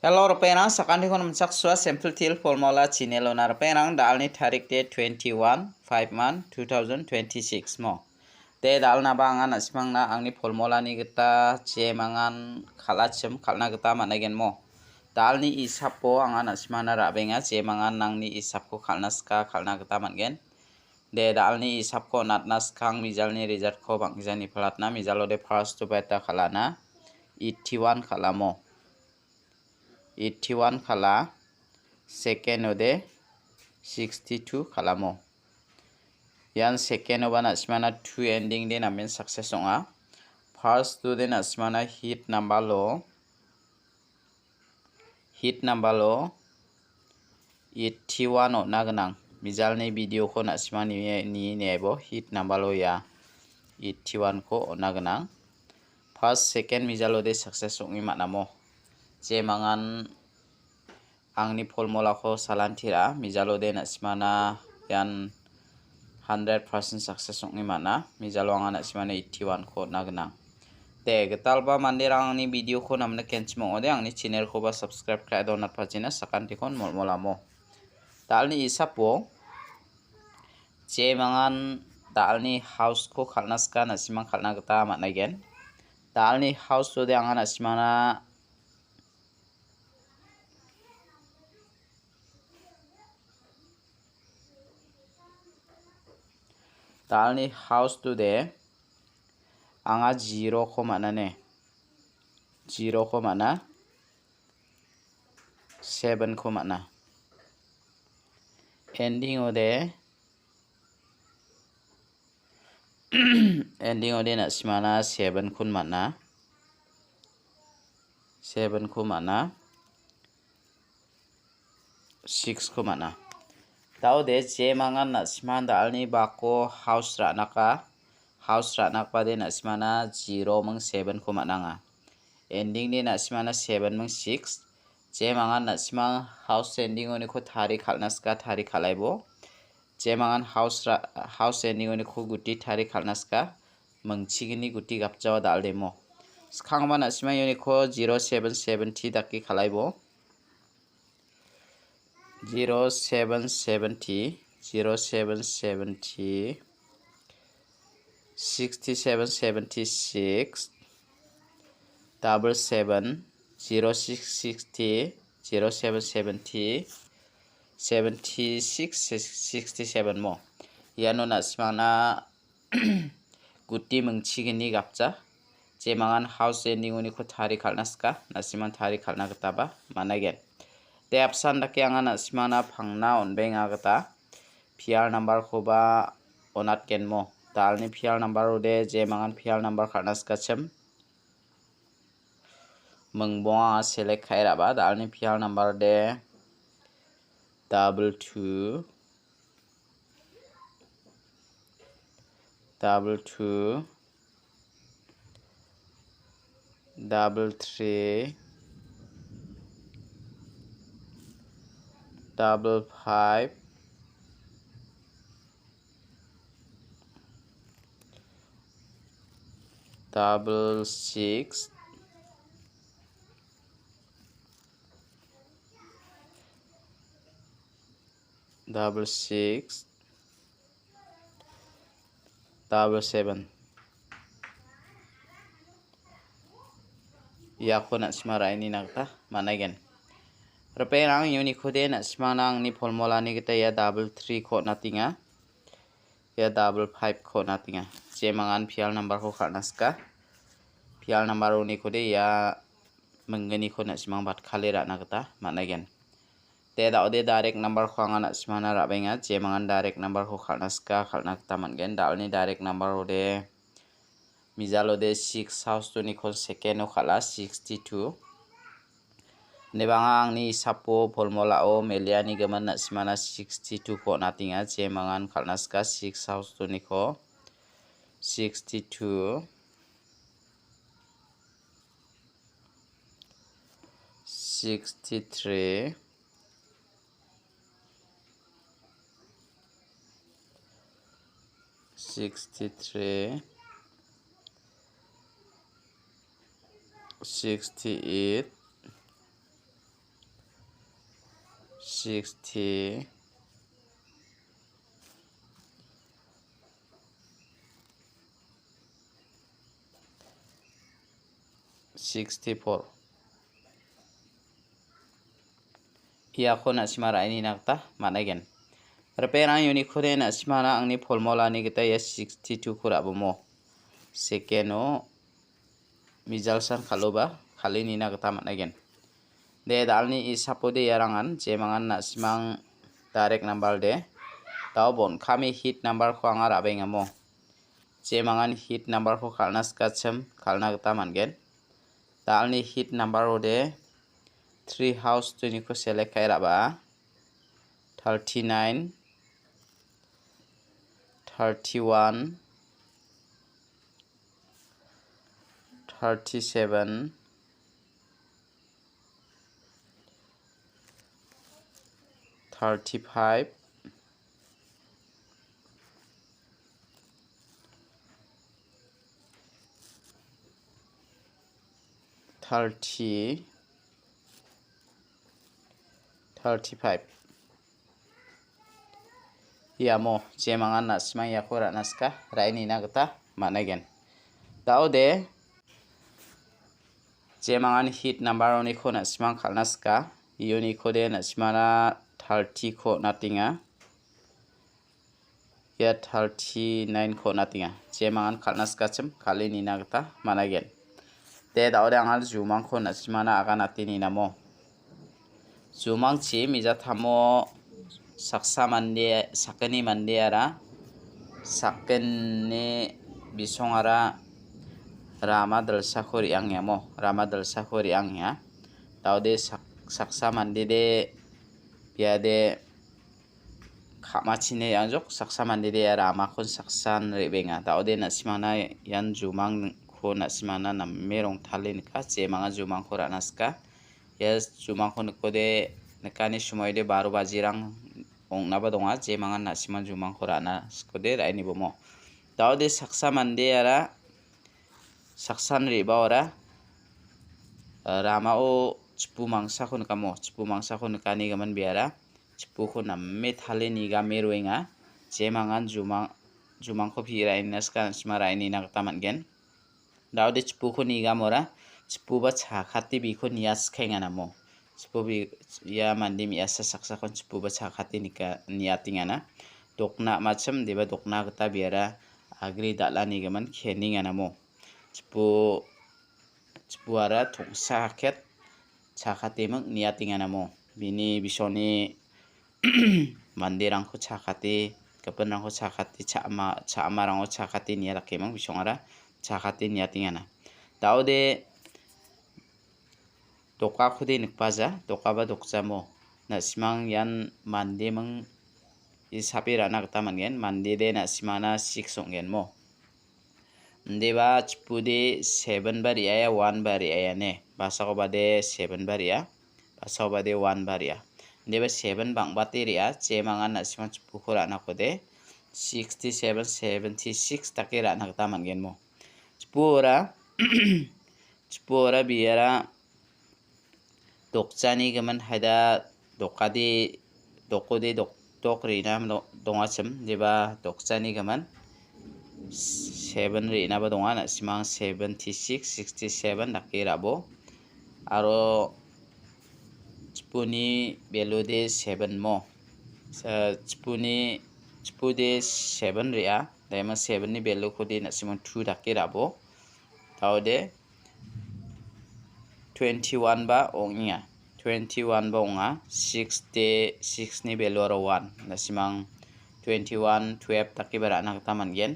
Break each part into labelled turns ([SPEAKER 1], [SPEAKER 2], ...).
[SPEAKER 1] Hello Perang, sekarang kon mencak sua sampel til formula Cinelonar Perang dalni tarik date 21/5/2026 mo. Te dalna bangan asmangna angni formula ni kita cemangan khalacem khalna kita managen mo. Dalni isapo angan asmana rabenga cemangan nangni isapko khalnaska khalna kita mangen. De dalni isapko natnaskang mijalni result ko bangjani pelatna mijalo de first to beta khalana 81 khalamo. 81 khala second ode 62 khalamo yan second oba nasmana 2 ending de namen success onga first to de nasmana hit number lo 81 ot nagnang mijalni video ko nasmani ni nebo hit number lo ya 81 ko ot nagnang first second mijalo de success ongi manamo cemangan angni formula ko salantira mijalo de nasmana yan 100% success ongi mana mijalo angana nasmana 81 ko nagnang te getalba mandirang ni video ko namna kenchmo ode angni channel ko ba subscribe kra donat pajina sakanti kon molmolamo dalni isapo cemangan dalni house ko khalnaska nasimang khalna gata managen dalni house ode angana nasmana dalni house today anga 0 ko mana ne 0 ko mana 7 ko mana ending ode ending ode nasmana 7 kun mana 7 ko mana 6 ko mana tau de cemangan nasman dalni bako house ranaka de nasmana 0 meng 7 ko mananga ending de nasmana 7 meng 6 cemangan nasmang house ending oni ko thari khalnaska thari khalaibo cemangan house ending oni ko guti thari khalnaska mengchigini guti gapjawa daldemo skangma nasmang oni ko 0770 dakki khalaibo 0770 6776 77 0660 0770 7667 mo yano nasmana guti mengchigini gapja cemangan house ending oni ko thari khalnaska nasiman thari khalna gitaba managen te apsan dake anga nasmana phangna onbenga gata PR number ko ba onat kenmo dalni PR number ode cemangan PR number khalnaska chem mengbonga select khaira ba dalni PR number de 22 33 55 66 7 yako nasmara ini nagta managen Reperang yuni kode nasmana angni formula ni kita ya 33 ko natinga ya 55 ko natinga cemangan PR number ko khalnaska PR number ni kode ya menggeni ko nasmang bat khalira nagta managen te da ode direct number ko angana nasmana rabenga cemangan direct number ko khalnaska khalna kita mangen dalni direct number ode mijalo de 6 house to ni kon second o khala 62 nebanga angni sapo formula o meliani gaman nasmana 62 ko natinga cemangan khalnaska 6 house to ni ko 62 63 68 60 64 ia ko na simara ini nakta managen reperang unit ko de na simara angni formula ni kita ya 62 ko rabo mo second o mijal san khaloba khali ni nakta managen de dalni isapode yarangan je mangan na simang direct number de tau bon kami hit number ko anga rabenga mo je mangan hit number ko khalna skacham khalna gata mangen dalni hit number ode 3 house to ni ko select kai raba 39 31 37 35 30 35 ia mo je mangan na simang ya ko ra naska raini na gata managen tau de je mangan hit number oni ko na simang khalnaska ioni ko de na simana 30 ko natinga ya 39 ko natinga je mangan khalnaska chem khali ni na gata managen te tau de angal jumang ko na simana aga natini namo jumang chi mija thamo saksa mande sakani mande ara sakene bisong ara rama dalsa khori angya mo rama dalsa khori angya taude saksa mande de biade khamachine anjok saksa mande de rama khon saksan rebenga taude na simana yan jumang ko na simana namerong thalin ka je manga jumang ko ranaska yes jumang ko de nekani sumoy de 12 bajirang ong naba donga je mangan na siman jumang ko rana skode raini bomo taude saksa mande ara saksan riba ora rama o chipu mangsa ko kamo chipu mangsa ko kani gaman biara chipu ko namme thale ni ga meroinga je mangan jumang ko phira inaska smara ini nak taman gen daude chipu ko ni ga mora chipu ba cha khati bi ko nias khenga namo chipu bi ya mandi mi asa saksa kon chipu ba cha khati nika niatinga na dokna macham deba dokna gata biara agri dalani gaman kheninga namo chipu ara thongsa khet chakati mang niatinga namo bini bisoni mandirang ko chakati kapanrang ko chakati chama rang ko chakati nia rakemang bisongara chakati niatinga na taude doka khudi nikpaja doka ba dokjamo na simang yan mande mang isapi rana gata mangen mande de na simana 6 ongen mo ndeba chipude 7 bari aya 1 bari aya ne basa ko bade 7 bari ya basa ko bade 1 bari ya ndeba 7 bang bateri ya je mangan na simang chipu ko rana ko de 67 76 takira na gata mangen mo chipu ora biara dokjani gaman haida dokode dokri nam dongachem deba dokjani gaman 7 ri na ba donga na simang 76 67 nakirabo aro chipuni belode 7 mo chipude 7 ri a daima 7 ni belo khodi na simang 2 nakirabo taude 21 ba ongia 21 ba onga 6 ni belo ro 1 na simang 21 12 takibara nak taman gen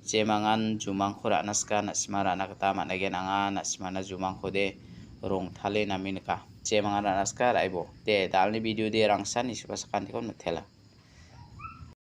[SPEAKER 1] je mangan jumang khora naska na simara nak taman gen anga na simana jumang khode rong thale naminka je mangan naska raibo de dalni video de rangsan isupasakan tikon methela